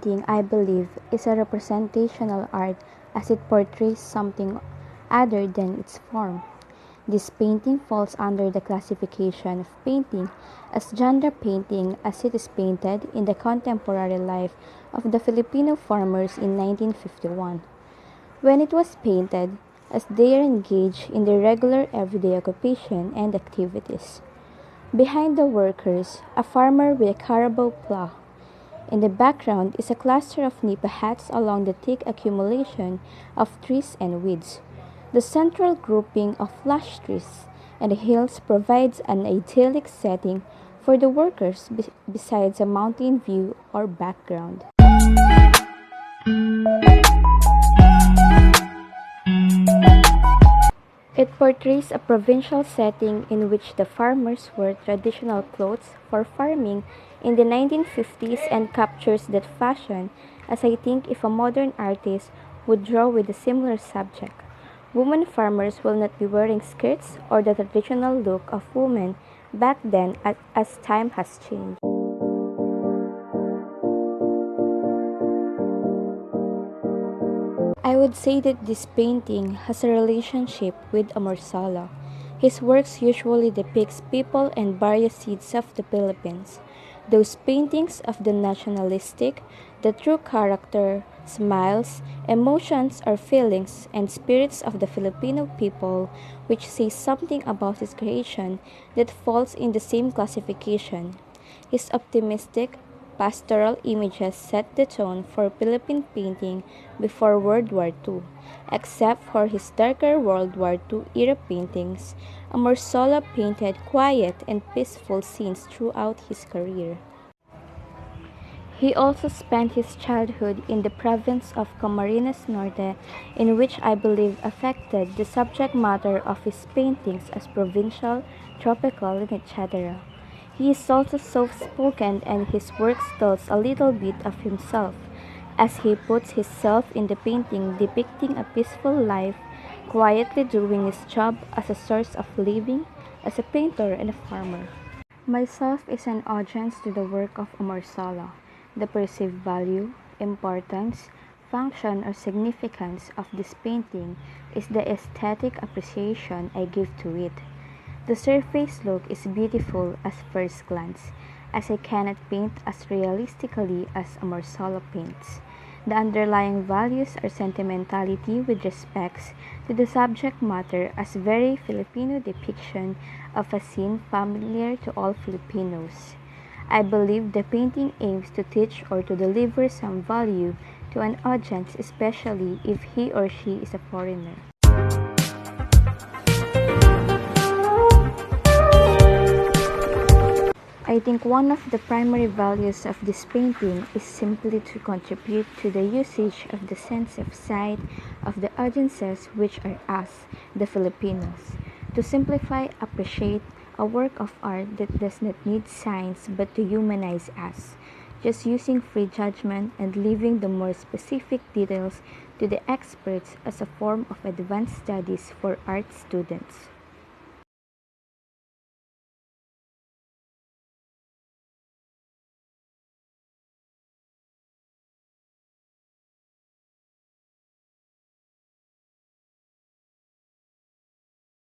painting, I believe, is a representational art as it portrays something other than its form. This painting falls under the classification of painting as genre painting as it is painted in the contemporary life of the Filipino farmers in 1951, when it was painted as they are engaged in their regular everyday occupation and activities. Behind the workers, a farmer with a carabao plow. In the background is a cluster of nipa hats along the thick accumulation of trees and weeds. The central grouping of lush trees and the hills provides an idyllic setting for the workers besides a mountain view or background. It portrays a provincial setting in which the farmers wore traditional clothes for farming in the 1950s and captures that fashion as I think if a modern artist would draw with a similar subject. Women farmers will not be wearing skirts or the traditional look of women back then as time has changed. I would say that this painting has a relationship with Amorsolo. His works usually depicts people and various seeds of the Philippines. Those paintings of the nationalistic, the true character, smiles, emotions or feelings and spirits of the Filipino people, which say something about his creation that falls in the same classification. His optimistic, pastoral images set the tone for Philippine painting before World War II. Except for his darker World War II era paintings, Amorsolo painted quiet and peaceful scenes throughout his career. He also spent his childhood in the province of Camarines Norte, in which I believe affected the subject matter of his paintings as provincial, tropical, and etc. He is also soft-spoken and his work tells a little bit of himself, as he puts himself in the painting depicting a peaceful life, quietly doing his job as a source of living, as a painter and a farmer. Myself is an audience to the work of Amorsolo. The perceived value, importance, function, or significance of this painting is the aesthetic appreciation I give to it. The surface look is beautiful at first glance, as I cannot paint as realistically as Amorsolo paints. The underlying values are sentimentality with respects to the subject matter as very Filipino depiction of a scene familiar to all Filipinos. I believe the painting aims to teach or to deliver some value to an audience, especially if he or she is a foreigner. I think one of the primary values of this painting is simply to contribute to the usage of the sense of sight of the audiences, which are us, the Filipinos. To simplify, appreciate a work of art that does not need science but to humanize us, just using free judgment and leaving the more specific details to the experts as a form of advanced studies for art students.